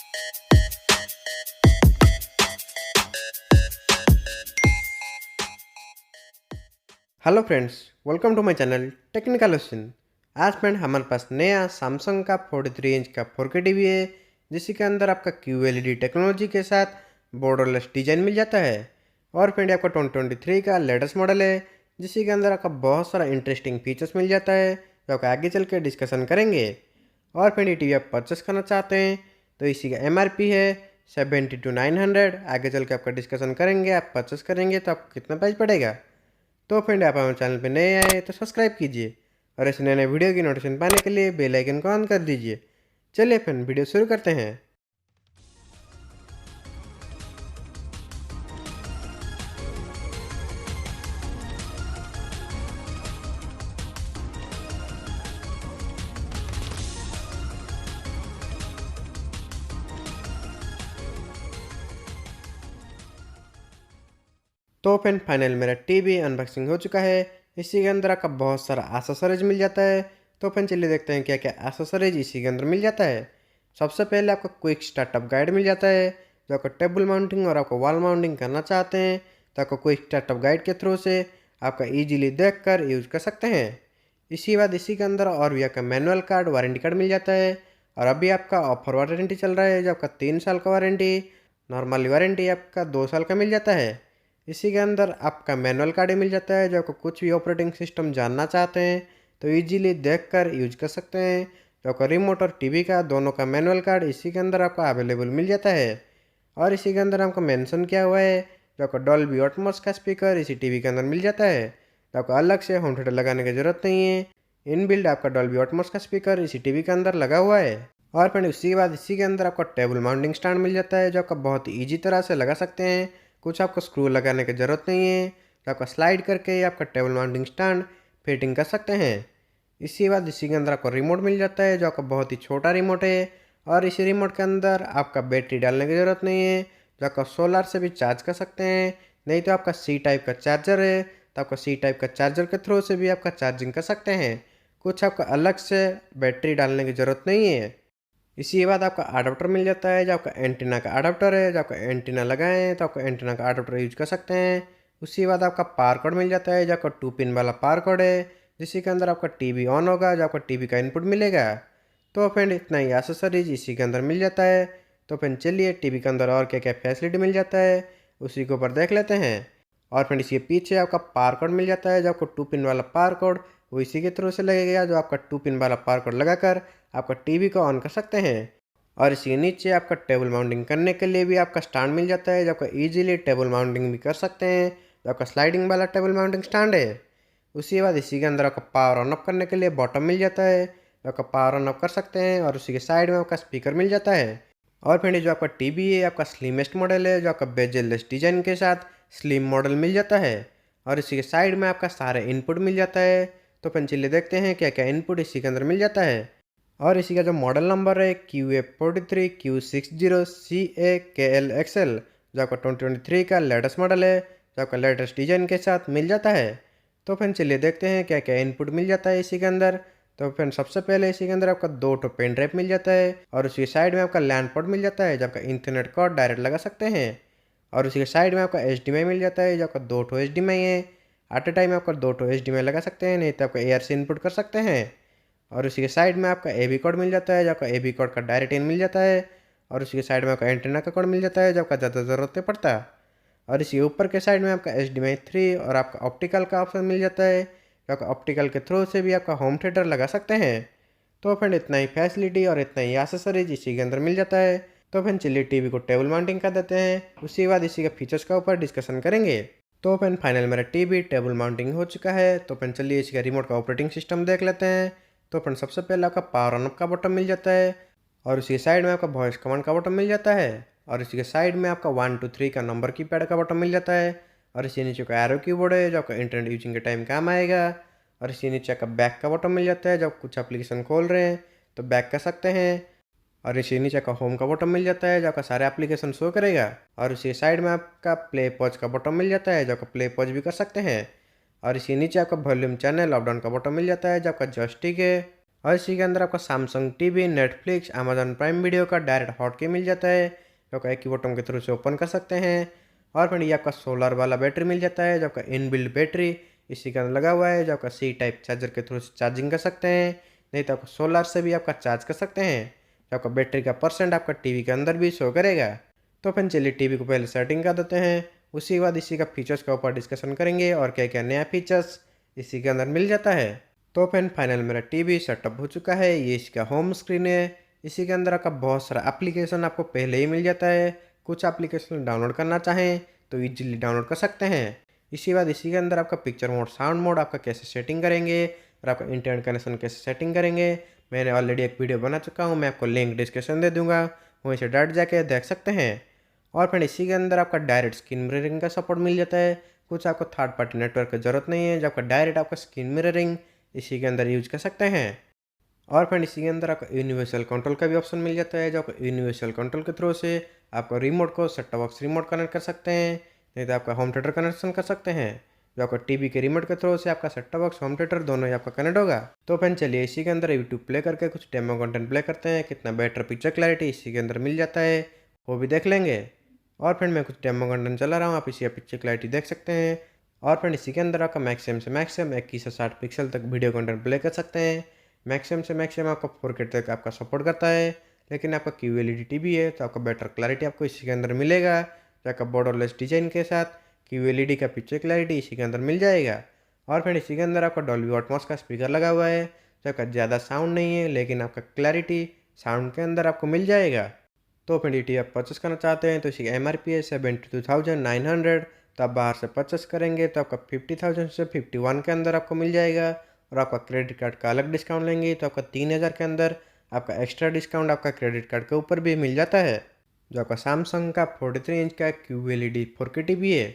Hello friends, welcome to my channel technical question. आज friend हमारे पास नया सैमसंग का 43 इंच का 4K टीवी है, जिसके अंदर आपका QLED टेक्नोलॉजी के साथ बॉर्डरलेस डिजाइन मिल जाता है। और फ्रेंड आपका 2023 का लेटेस्ट मॉडल है, जिसके अंदर आपका बहुत सारा इंटरेस्टिंग फीचर्स मिल जाता है, जो आपका आगे चल के डिस्कशन करेंगे। और फ्रेंड ये टीवी आप परचेस करना चाहते हैं तो इसी का MRP है 70-900। आगे चल के आपका डिस्कशन करेंगे, आप परचेस करेंगे तो आपको कितना प्राइस पड़ेगा। तो फ्रेंड आप हमारे चैनल पे नए आए तो सब्सक्राइब कीजिए और ऐसे नए नए वीडियो की नोटिफिकेशन पाने के लिए बेल आइकन को ऑन कर दीजिए। चलिए फ्रेंड वीडियो शुरू करते हैं। तो फ्रेंड फाइनल मेरा टीवी अनबॉक्सिंग हो चुका है। इसी के अंदर आपका बहुत सारा एक्सेसरीज मिल जाता है। तो फ्रेंड चलिए देखते हैं क्या क्या एक्सेसरीज इसी के अंदर मिल जाता है। सबसे पहले आपको क्विक स्टार्टअप गाइड मिल जाता है, जो आपको टेबल माउंटिंग और आपको वॉल माउंटिंग करना चाहते हैं तो आपको क्विक स्टार्टअप गाइड के थ्रू से आपका ईजिली देख कर यूज कर सकते हैं। इसी बाद इसी के अंदर और भी आपका मैनुअल कार्ड, वारंटी कार्ड मिल जाता है। और अभी आपका ऑफर वारंटी चल रहा है, जो आपका 3 साल का वारंटी, नॉर्मल वारंटी आपका 2 साल का मिल जाता है। इसी के अंदर आपका मैनुअल कार्ड ही मिल जाता है, जो आपको कुछ भी ऑपरेटिंग सिस्टम जानना चाहते हैं तो इजीली देखकर यूज कर सकते हैं। जो आपका रिमोट और टीवी का दोनों का मैनुअल कार्ड इसी के अंदर आपको अवेलेबल मिल जाता है। और इसी के अंदर आपको मेंशन किया हुआ है, जो आपको डॉल्बी एटमॉस का स्पीकर इसी टीवी के अंदर मिल जाता है, तो आपको अलग से होम थिएटर लगाने की ज़रूरत नहीं है। इनबिल्ड आपका डॉल्बी एटमॉस का स्पीकर इसी टीवी के अंदर लगा हुआ है। और फिर उसी के बाद इसी के अंदर आपको टेबल माउंटिंग स्टैंड मिल जाता है, जो आपका बहुत ही ईजी तरह से लगा सकते हैं। कुछ आपको स्क्रू लगाने की ज़रूरत नहीं है, तो आपका स्लाइड करके आपका टेबल माउंटिंग स्टैंड फिटिंग कर सकते हैं। इसी के बाद इसी के अंदर आपको रिमोट मिल जाता है, जो आपका बहुत ही छोटा रिमोट है। और इसी रिमोट के अंदर आपका बैटरी डालने की ज़रूरत नहीं है, जो आपका सोलर से भी चार्ज कर सकते हैं। नहीं तो आपका C टाइप का चार्जर है, तो आपका C टाइप का चार्जर के थ्रू से भी आपका चार्जिंग कर सकते हैं। कुछ आपका अलग से बैटरी डालने की ज़रूरत नहीं है। इसी के बाद आपका अडाप्टर मिल जाता है, जो आपका एंटीना का अडाप्टर है, जो आपका एंटीना लगाएं तो आपका एंटीना का अडाप्टर यूज कर सकते हैं। उसी के बाद आपका पावर कोड मिल जाता है, जो आपका 2 पिन वाला पावर कोड है, जिसके अंदर आपका टीवी ऑन होगा, जो आपका टीवी का इनपुट मिलेगा। तो फ्रेंड इतना ही एक्सेसरीज इसी के अंदर मिल जाता है। तो फ्रेंड चलिए टीवी के अंदर और क्या क्या फैसिलिटी मिल जाता है उसी के ऊपर देख लेते हैं। और फ्रेंड इसके पीछे आपका पावर कोड मिल जाता है, जो आपको 2 पिन वाला पावर कोड वो इसी के थ्रू से लगेगा, जो आपका 2 पिन वाला पावर कोड लगाकर आपका टीवी को ऑन कर सकते हैं। और इसके नीचे आपका टेबल माउंटिंग करने के लिए भी आपका स्टैंड मिल जाता है, जो आपका इजीली टेबल माउंटिंग भी कर सकते हैं, जो आपका स्लाइडिंग वाला टेबल माउंटिंग स्टैंड है। उसी के बाद इसी के अंदर आपका पावर ऑन ऑफ करने के लिए बॉटम मिल जाता है, जो आपका पावर ऑन ऑफ कर सकते हैं। और उसी के साइड में आपका स्पीकर मिल जाता है। और फ्रेंड जो आपका टीवी है आपका स्लिमेस्ट मॉडल है, जो आपका बेजल डिजाइन के साथ स्लिम मॉडल मिल जाता है। और इसी के साइड में आपका सारे इनपुट मिल जाता है। तो फ्रेंड चलिए देखते हैं क्या क्या इनपुट इसी के अंदर मिल जाता है। और इसी का जो मॉडल नंबर है QA43Q60CAKLXL, जो आपका 2023 का लेटेस्ट मॉडल है, जो आपका लेटेस्ट डिजाइन के साथ मिल जाता है। तो फ्रेंड चलिए देखते हैं क्या क्या इनपुट मिल जाता है इसी के अंदर। तो फ्रेंड सबसे पहले इसी के अंदर आपका 2 पेन ड्राइव मिल जाता है, और उसकी साइड में आपका लैंड पोर्ट मिल जाता है, जो आपका इंटरनेट कॉर्ड डायरेक्ट लगा सकते हैं। और उसी के साइड में आपका HDMI मिल जाता है, जो आपका 2 HDMI है। एट ए टाइम आपका 2 HDMI लगा सकते हैं, नहीं तो आपका AR से इनपुट कर सकते हैं। और उसी के साइड में आपका AV कोड मिल जाता है, जो आपका AV कोड का डायरेक्ट इन मिल जाता है। और उसी के साइड में आपका एंटीना का कोड मिल जाता है, जो आपका ज़्यादा ज़रूरत नहीं पड़ता। और इसी ऊपर के साइड में आपका HDMI 3 और आपका ऑप्टिकल का ऑप्शन मिल जाता है, जो आपका ऑप्टिकल के थ्रू से भी आपका होम थिएटर लगा सकते हैं। तो फ्रेंड इतना ही फैसिलिटी और इतना ही एक्सेसरीज इसी के अंदर मिल जाता है। तो फ्रेंड चलिए टीवी को टेबल माउंटिंग कर देते हैं, उसके बाद इसी के फीचर्स का ऊपर डिस्कशन करेंगे। तो फ्रेंड फाइनल मेरा टीवी टेबल माउंटिंग हो चुका है। तो फ्रेंड चलिए इसका रिमोट का ऑपरेटिंग सिस्टम देख लेते हैं। तो फ्रेंड सबसे पहले आपका पावर ऑन ऑफ का बटन मिल जाता है, और उसी साइड में आपका वॉइस कमांड का बटन मिल जाता है। और इसी के साइड में आपका 1 2 3 का नंबर की पैड का बटन मिल जाता है। और इसी नीचे का एरो कीबोर्ड है, जो आपका इंटरनेट यूजिंग के टाइम काम आएगा। और इसी नीचे का बैक का बटन मिल जाता है, जब कुछ एप्लीकेशन खोल रहे हैं तो बैक कर सकते हैं। और इसी नीचे का होम का बटन मिल जाता है, जो आपका सारे एप्लीकेशन शो करेगा। और इसी साइड में आपका प्ले पॉज का बटन मिल जाता है, जो आपका प्ले पॉज भी कर सकते हैं। और इसी नीचे आपका वॉल्यूम चैनल अप डाउन का बटन मिल जाता है, जो आपका जॉयस्टिक है। और इसी के अंदर आपका Samsung TV, Netflix, Amazon prime video का डायरेक्ट हॉटकी मिल जाता है, जो आपका एक ही बटन के थ्रू से ओपन कर सकते हैं। और फ्रेंड ये आपका सोलर वाला बैटरी मिल जाता है, जो आपका इनबिल्ट बैटरी इसी के अंदर लगा हुआ है, जो आपका सी टाइप चार्जर के थ्रू से चार्जिंग कर सकते हैं, नहीं तो आपका सोलर से भी आपका चार्ज कर सकते हैं। जो आपका बैटरी का परसेंट आपका टीवी के अंदर भी शो करेगा। तो फ्रेंड चलिए टीवी को पहले सेटिंग कर देते हैं, उसी के बाद इसी का फीचर्स के ऊपर डिस्कशन करेंगे और क्या क्या नया फीचर्स इसी के अंदर मिल जाता है। तो फ्रेंड फाइनल मेरा टीवी सेटअप हो चुका है, ये इसका होम स्क्रीन है। इसी के अंदर आपका बहुत सारा एप्लीकेशन आपको पहले ही मिल जाता है, कुछ एप्लीकेशन डाउनलोड करना चाहें तो इजीली डाउनलोड कर सकते हैं। इसी बाद इसी के अंदर आपका पिक्चर मोड, साउंड मोड आपका कैसे सेटिंग करेंगे और आपका इंटरनेट कनेक्शन कैसे सेटिंग करेंगे, मैंने ऑलरेडी एक वीडियो बना चुका हूँ, मैं आपको लिंक डिस्क्रिप्शन दे दूँगा, वहीं से डायरेक्ट जाके देख सकते हैं। और फ्रेंड इसी के अंदर आपका डायरेक्ट स्क्रीन मिररिंग का सपोर्ट मिल जाता है, कुछ आपको थर्ड पार्टी नेटवर्क की ज़रूरत नहीं है, जो आपका डायरेक्ट आपका स्क्रीन मिररिंग इसी के अंदर यूज कर सकते हैं। और फ्रेंड इसी के अंदर आपको यूनिवर्सल कंट्रोल का भी ऑप्शन मिल जाता है, जो आपको यूनिवर्सल कंट्रोल के थ्रू से आपको रिमोट को set top box remote connect कर सकते हैं, नहीं तो आपका होम थिएटर कनेक्शन कर सकते हैं, जो आपका टीवी के रिमोट के थ्रू से आपका set top box home theatre दोनों ही आपका कनेक्ट होगा। तो फ्रेंड चलिए इसी के अंदर यूट्यूब प्ले करके कुछ डेमो कंटेंट प्ले करते हैं, कितना बेटर पिक्चर क्लैरिटी इसी के अंदर मिल जाता है वो भी देख लेंगे। और फ्रेंड मैं कुछ डेमो कंटेंट चला रहा हूँ, आप इसी का पिक्चर क्लैरिटी देख सकते हैं। और फ्रेंड इसी के अंदर आपका मैक्सिमम से मैक्सिमम 21 से 60 पिक्सल तक वीडियो कंटेंट प्ले कर सकते हैं। मैक्सिमम से मैक्सिमम आपका 4K तक आपका सपोर्ट करता है, लेकिन आपका QLED टीवी है तो आपका बेटर क्लैरिटी आपको इसी के अंदर मिलेगा, जो आपका बॉर्डरलेस डिजाइन के साथ QLED का पिक्चर क्लैरिटी इसी के अंदर मिल जाएगा। और फ्रेंड इसी के अंदर आपका डॉल्बी एटमॉस का स्पीकर लगा हुआ है, जो आपका ज़्यादा साउंड नहीं है लेकिन आपका क्लैरिटी साउंड के अंदर आपको मिल जाएगा। तो फ्रेंड ये टीवी आप परचेस करना चाहते हैं तो इसी का MRP है 72,900, तो आप बाहर से परचेस करेंगे तो आपका 50,000 से 51 के अंदर आपको मिल जाएगा। और आपका क्रेडिट कार्ड का अलग डिस्काउंट लेंगे तो आपका 3,000 के अंदर आपका एक्स्ट्रा डिस्काउंट आपका क्रेडिट कार्ड के ऊपर भी मिल जाता है। जो आपका सैमसंग का 43 इंच का QLED 4K टीवी है।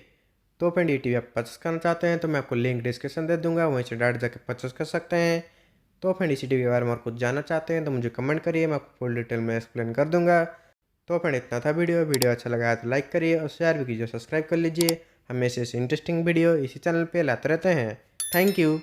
तो फ्रेंड ये टीवी आप परचेस करना चाहते हैं तो मैं आपको लिंक डिस्क्रिप्शन दे दूंगा, वहीं से डायरेक्ट जाकर परचेस कर सकते हैं। तो फ्रेंड इसी टीवी के बारे में और कुछ जानना चाहते हैं तो मुझे कमेंट करिए, मैं आपको फुल डिटेल में एक्सप्लेन कर दूंगा। तो फ्रेंड इतना था वीडियो अच्छा लगा है तो लाइक करिए और शेयर भी कीजिए, सब्सक्राइब कर लीजिए, हमेशा ऐसे इंटरेस्टिंग वीडियो इसी चैनल पे लाते रहते हैं। Thank you.